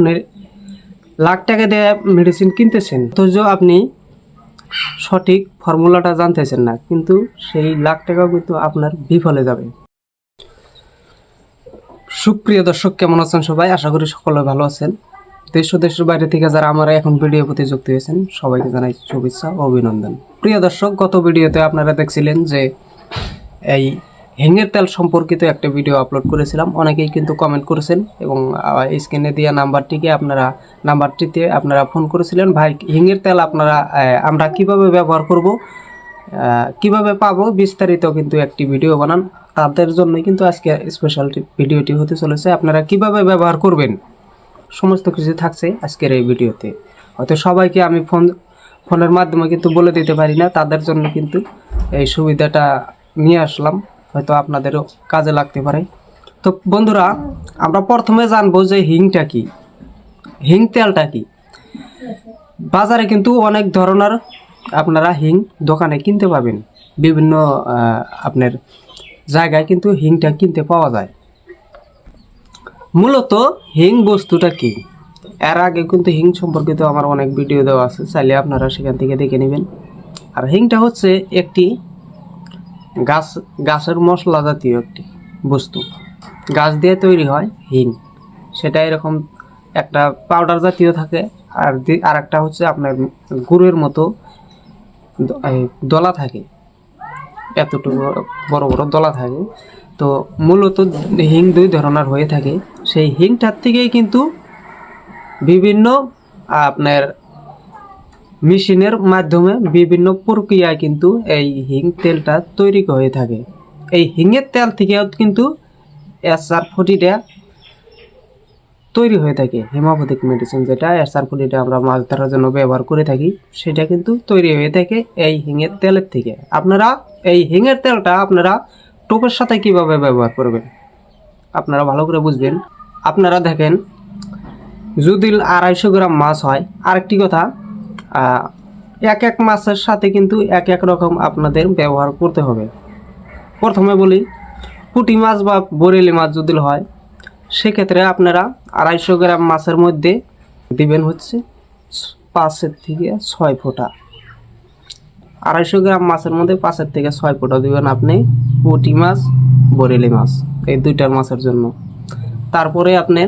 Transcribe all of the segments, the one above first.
আপনি লাখ টাকা দিয়ে মেডিসিন কিনতেছেন, অথচ আপনি সঠিক ফর্মুলাটা জানতেছেন না, কিন্তু সেই লাখ টাকাও কিন্তু আপনার বিফলে যাবে। সুপ্রিয় দর্শক, কেমন আছেন সবাই? আশা করি সকলে ভালো আছেন। দেশ ও দেশের বাইরে থেকে যারা আমরা এখন ভিডিও প্রতি যুক্ত হয়েছেন, সবাইকে জানাই শুভেচ্ছা ও অভিনন্দন। প্রিয় দর্শক, গত ভিডিওতে আপনারা দেখছিলেন যে এই হিঙের তেল সম্পর্কিত একটা ভিডিও আপলোড করেছিলাম। অনেকেই কিন্তু কমেন্ট করেছেন এবং স্ক্রিনে দেওয়া নাম্বারটিতে আপনারা ফোন করেছিলেন, ভাই হিঙের তেল আমরা কিভাবে ব্যবহার করব, কিভাবে পাবো, বিস্তারিত কিন্তু একটি ভিডিও বানান। তাদের জন্য কিন্তু আজকে স্পেশাল ভিডিওটি হতে চলেছে। আপনারা কিভাবে ব্যবহার করবেন সমস্ত কিছু থাকছে আজকের এই ভিডিওতে। হয়তো সবাইকে আমি ফোনের মাধ্যমে কিন্তু বলে দিতে পারি না, তাদের জন্য কিন্তু এই সুবিধাটা নিয়ে আসলাম, হয়তো আপনাদেরও কাজে লাগতে পারে। তো বন্ধুরা, আমরা প্রথমে জানবো যে হিংটা কি, হিং তেলটা কি। বাজারে কিন্তু অনেক ধরনের আপনারা হিং দোকানে কিনতে পাবেন, বিভিন্ন আপনার জায়গায় কিন্তু হিংটা কিনতে পাওয়া যায়। মূলত হিং বস্তুটা কি, এর আগে কিন্তু হিং সম্পর্কিত আমার অনেক ভিডিও দেওয়া আছে, চাইলে আপনারা সেখান থেকে দেখে নেবেন। আর হিংটা হচ্ছে একটি গাছের মশলা জাতীয় একটি বস্তু, গাছ দিয়ে তৈরি হয় হিং। সেটা এরকম একটা পাউডার জাতীয় থাকে, আর একটা হচ্ছে আপনার গুড়ের মতো দলা থাকে, এতটুকু বড় বড় দলা থাকে। তো মূলত হিং দুই ধরনের হয়ে থাকে। সেই হিংটার থেকেই কিন্তু বিভিন্ন আপনার মেশিনের মাধ্যমে বিভিন্ন প্রক্রিয়ায় কিন্তু এই হিং তেলটা তৈরি হয়ে থাকে। এই হিঙের তেল থেকেও কিন্তু SR40 তৈরি হয়ে থাকে, হেমোপ্যাথিক মেডিসিন, যেটা SR40 আমরা মাছ ধরার জন্য ব্যবহার করে থাকি, সেটা কিন্তু তৈরি হয়ে থাকে এই হিঙের তেলের থেকে। আপনারা এই হিঙের তেলটা আপনারা টোপের সাথে কিভাবে ব্যবহার করবেন আপনারা ভালো করে বুঝবেন। আপনারা দেখেন, যদি 250 গ্রাম মাছ হয়, আরেকটি কথা, এক এক মাছের সাথে কিন্তু এক এক রকম আপনাদের ব্যবহার করতে হবে। প্রথমে বলি, পুঁটি মাছ বা বরেলি মাছ যদি হয়, সেক্ষেত্রে আপনারা 250 গ্রাম মাছের মধ্যে দিবেন হচ্ছে 5 থেকে 6 ফোঁটা। 250 গ্রাম মাছের মধ্যে 5 থেকে 6 ফোঁটা দিবেন আপনি পুঁটি মাছ, বরেলি মাছ, এই দুইটার মাছের জন্য। তারপরে আপনি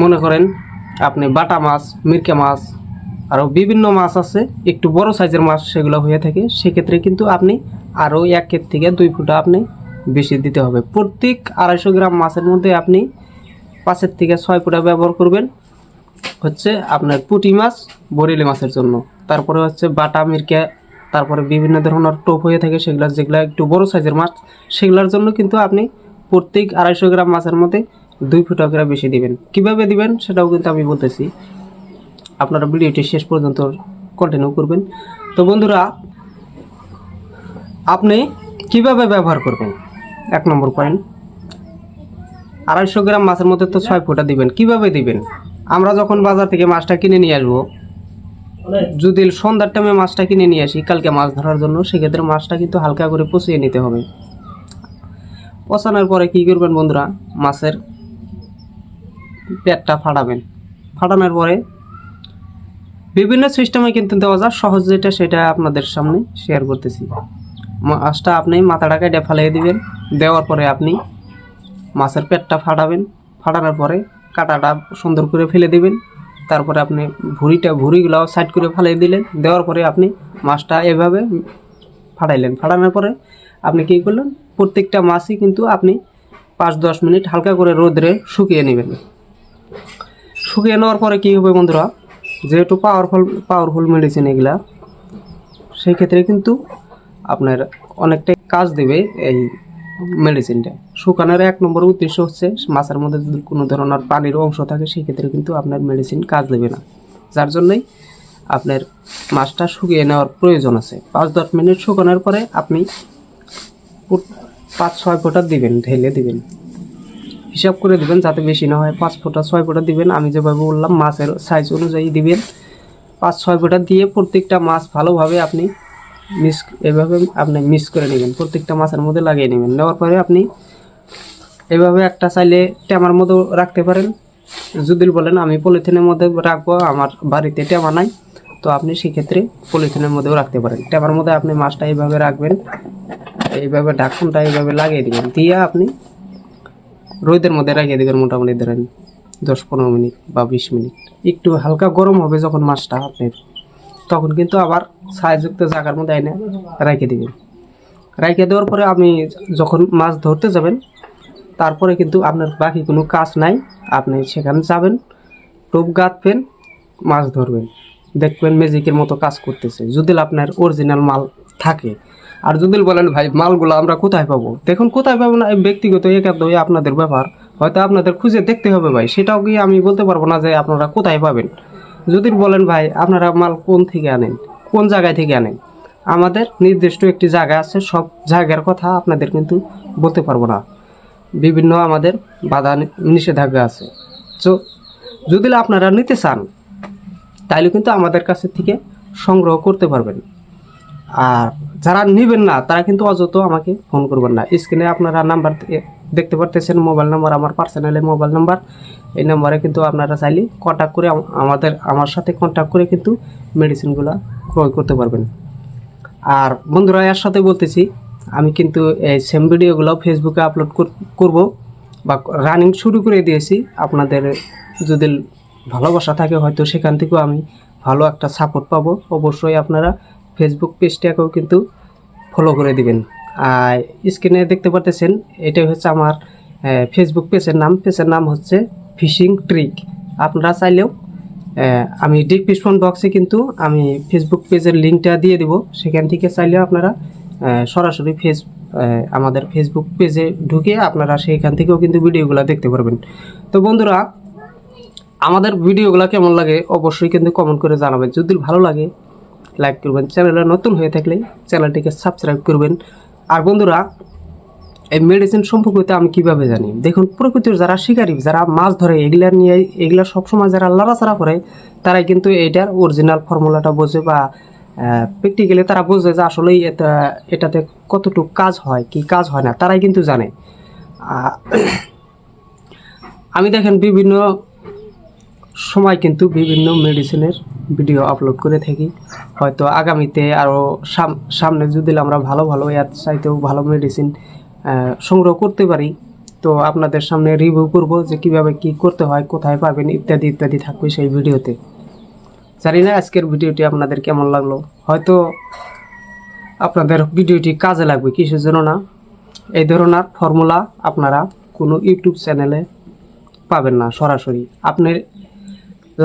মনে করেন আপনি বাটা মাছ, মিরকা মাছ, আরও বিভিন্ন মাছ আছে একটু বড় সাইজের মাছ, সেগুলো হয়ে থাকে, সেক্ষেত্রে কিন্তু আপনি আরও 1 থেকে 2 ফোঁটা আপনি বেশি দিতে হবে। প্রত্যেক 250 গ্রাম মাছের মধ্যে আপনি 5 থেকে 6 ফোঁটা ব্যবহার করবেন হচ্ছে আপনার পুঁটি মাছ, বরেলি মাছের জন্য। তারপরে হচ্ছে বাটা, মিরকা, তারপরে বিভিন্ন ধরনের টোপ হয়ে থাকে, যেগুলো একটু বড় সাইজের মাছ, সেগুলোর জন্য কিন্তু আপনি প্রত্যেক 250 গ্রাম মাছের মধ্যে 2 ফোঁটা করে বেশি দিবেন। কিভাবে দিবেন সেটাও কিন্তু আমি বলতেছি, আপনারা ভিডিওটি শেষ পর্যন্ত কন্টিনিউ করবেন। তো বন্ধুরা, আপনি কিভাবে ব্যবহার করবেন, 1 নম্বর পয়েন্ট, 250 গ্রাম মাছের মধ্যে তো 6 ফোঁটা দিবেন। কিভাবে দিবেন? আমরা যখন বাজার থেকে মাছটা কিনে নিয়ে আসবো, যদি সন্ধ্যার টাইমে মাছটা কিনে নিয়ে আসি কালকে মাছ ধরার জন্য, সেক্ষেত্রে মাছটা কিন্তু হালকা করে পচিয়ে নিতে হবে। পচানোর পরে কি করবেন বন্ধুরা, মাছের পেটটা ফাটাবেন। ফাটানোর পরে বিভিন্ন সিস্টেমে কিন্তু দেওয়া যায়, সহজ যেটা সেটা আপনাদের সামনে শেয়ার করতেছি। মাছটা আপনি মাথাটা কেটে ফেলিয়ে দিবেন, দেওয়ার পরে আপনি মাছের পেটটা ফাটাবেন। ফাটানোর পরে কাঁটাটা সুন্দর করে ফেলে দিবেন। তারপরে আপনি ভুঁড়িগুলো সাইড করে ফেলিয়ে দিলেন। দেওয়ার পরে আপনি মাছটা এভাবে ফাটাইলেন। ফাটানোর পরে আপনি কী করলেন, প্রত্যেকটা মাছই কিন্তু আপনি 5-10 মিনিট হালকা করে রোদে শুকিয়ে নেবেন। শুকিয়ে নেওয়ার পরে কী হবে বন্ধুরা, যেহেতু পাওয়ারফুল মেডিসিন এগুলা, সেই ক্ষেত্রে কিন্তু আপনার অনেকটাই কাজ দেবে এই মেডিসিনটা। শুকানোর 1 নম্বর উদ্দেশ্য হচ্ছে মাছের মধ্যে যদি কোনো ধরনের পানির অংশ থাকে, সেক্ষেত্রে কিন্তু আপনার মেডিসিন কাজ দেবে না, যার জন্যই আপনার মাছটা শুকিয়ে নেওয়ার প্রয়োজন আছে। 5-10 মিনিট শুকানোর পরে আপনি 5-6 ফোঁটা দিবেন, ঢেলে দিবেন, হিসাব করে দিবেন যাতে বেশি না হয়। 5 ফোঁটা 6 ফোঁটা দিবেন, আমি যেভাবে বললাম মাছের সাইজ অনুযায়ী দিবেন। 5-6 ফোঁটা দিয়ে প্রত্যেকটা মাছ ভালোভাবে আপনি এভাবে আপনি মিক্স করে নেবেন, প্রত্যেকটা মাছের মধ্যে লাগিয়ে নেবেন। নেওয়ার পরে আপনি এভাবে একটা চাইলে ট্যামার মতো রাখতে পারেন, যদি বলেন আমি পলিথিনের মধ্যে রাখবো, আমার বাড়িতে টেমা নাই, তো আপনি সেক্ষেত্রে পলিথিনের মধ্যেও রাখতে পারেন। টেমার মধ্যে আপনি মাছটা এইভাবে রাখবেন, এইভাবে ঢাকনটা এইভাবে লাগিয়ে দিবেন, দিয়ে আপনি রোদের মধ্যে রাখিয়ে দেবেন মোটামুটি ধরেন 10-15 মিনিট বা 20 মিনিট। একটু হালকা গরম হবে যখন মাছটা আপনার, তখন কিন্তু আবার ছায়াযুক্ত জায়গার মধ্যে এনে রেখে দিবেন। রেখে দেওয়ার পরে আপনি যখন মাছ ধরতে যাবেন, তারপরে কিন্তু আপনার বাকি কোনো কাজ নাই। আপনি সেখানে যাবেন, টোপ গাঁথবেন, মাছ ধরবেন, দেখবেন ম্যাজিকের মতো কাজ করতেছে, যদি আপনার অরিজিনাল মাল থাকে। আর যদি বলেন ভাই মালগুলো আমরা কোথায় পাবো, দেখুন কোথায় পাবো না, ব্যক্তিগত একান্ত হয়ে আপনাদের ব্যাপার, হয়তো আপনাদের খুঁজে দেখতে হবে ভাই, সেটাও কি আমি বলতে পারবো না যে আপনারা কোথায় পাবেন। যদি বলেন ভাই আপনারা মাল কোন থেকে আনেন, কোন জায়গায় থেকে আনেন, আমাদের নির্দিষ্ট একটি জায়গা আছে, সব জায়গার কথা আপনাদের কিন্তু বলতে পারবো না, বিভিন্ন আমাদের বাধা নিষেধাজ্ঞা আছে। তো যদি আপনারা নিতে চান তাহলে কিন্তু আমাদের কাছে থেকে সংগ্রহ করতে পারবেন। আর যারা নেবেন না তারা কিন্তু অযথা আমাকে ফোন করবেন না। স্ক্রিনে আপনারা নাম্বার দেখতে পারতেছেন, মোবাইল নাম্বার, আমার পার্সোনালি মোবাইল নাম্বার। এই নাম্বারে কিন্তু আপনারা চাইলে কন্ট্যাক্ট করে আমার সাথে কন্ট্যাক্ট করে কিন্তু মেডিসিনগুলো ক্রয় করতে পারবেন। আর বন্ধুরা এর সাথে বলতেছি, আমি কিন্তু এই সেম ভিডিওগুলো ফেসবুকে আপলোড করব বা রানিং শুরু করে দিয়েছি। আপনাদের যদি ভালোবাসা থাকে হয়তো সেখান থেকেও আমি ভালো একটা সাপোর্ট পাবো। অবশ্যই আপনারা ফেসবুক পেজটাকেও কিন্তু ফলো করে দিবেন। আর স্ক্রিনে দেখতে পারতেছেন, এটাই হচ্ছে আমার ফেসবুক পেজের নাম হচ্ছে ফিশিং ট্রিক। আপনারা চাইলেও আমি ডিসক্রিপশন বক্সে কিন্তু আমি ফেসবুক পেজের লিঙ্কটা দিয়ে দেব, সেখান থেকে চাইলেও আপনারা সরাসরি আমাদের ফেসবুক পেজে ঢুকে আপনারা সেইখান থেকেও কিন্তু ভিডিওগুলো দেখতে পারবেন। তো বন্ধুরা, আমাদের ভিডিওগুলো কেমন লাগে অবশ্যই কিন্তু কমেন্ট করে জানাবেন। যদি ভালো লাগে লাইক করবেন, চ্যানেলে নতুন হয়ে থাকলে চ্যানেলটিকে সাবস্ক্রাইব করবেন। আর বন্ধুরা, এই মেডিসিন সম্পর্কে আমি কিভাবে জানি, দেখুন প্রকৃতির যারা শিকারী, যারা মাছ ধরে, এগুলা সবসময় যারা লড়াচড়া করে, তারাই কিন্তু এইটার অরিজিনাল ফর্মুলাটা বোঝে বা প্র্যাকটিক্যালি তারা বোঝে যে আসলেই এটাতে কতটুকু কাজ হয় কি কাজ হয় না, তারাই কিন্তু জানে। আমি দেখেন বিভিন্ন সময় কিন্তু বিভিন্ন মেডিসিনের ভিডিও আপলোড করে থাকি। হয়তো আগামীতে আরও সামনে যদি আমরা ভালো ভালো এর চাইতেও ভালো মেডিসিন সংগ্রহ করতে পারি, তো আপনাদের সামনে রিভিউ করব যে কিভাবে কি করতে হয়, কোথায় পাবেন, ইত্যাদি ইত্যাদি থাকবে সেই ভিডিওতে। জানি না আজকের ভিডিওটি আপনাদের কেমন লাগলো, হয়তো আপনাদের ভিডিওটি কাজে লাগবে, কিসের জন্য না। এই ধরনের ফর্মুলা আপনারা কোনো ইউটিউব চ্যানেলে পাবেন না। সরাসরি আপনি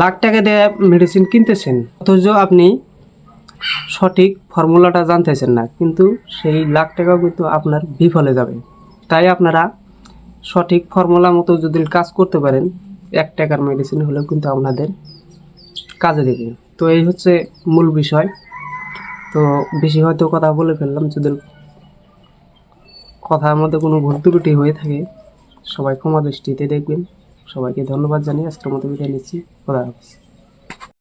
লাখ টাকা দিয়ে মেডিসিন কিনতেছেন, অথচ আপনি সঠিক ফর্মুলাটা জানতেছেন না, কিন্তু সেই লাখ টাকাও কিন্তু আপনার বিফলে যাবে। তাই আপনারা সঠিক ফর্মুলা মতো যদি কাজ করতে পারেন, 1 টাকার মেডিসিন হলেও কিন্তু আপনাদের কাজে দেবে। তো এই হচ্ছে মূল বিষয়। তো বেশি হয়তো কথা বলে ফেললাম, যদি কথার মধ্যে কোনো ভুল ত্রুটি হয়ে থাকে সবাই ক্ষমা দৃষ্টিতে দেখবেন। সবাইকে ধন্যবাদ জানিয়ে আজকের মতো বিদায় নিচ্ছি। খোদা হাফেজ।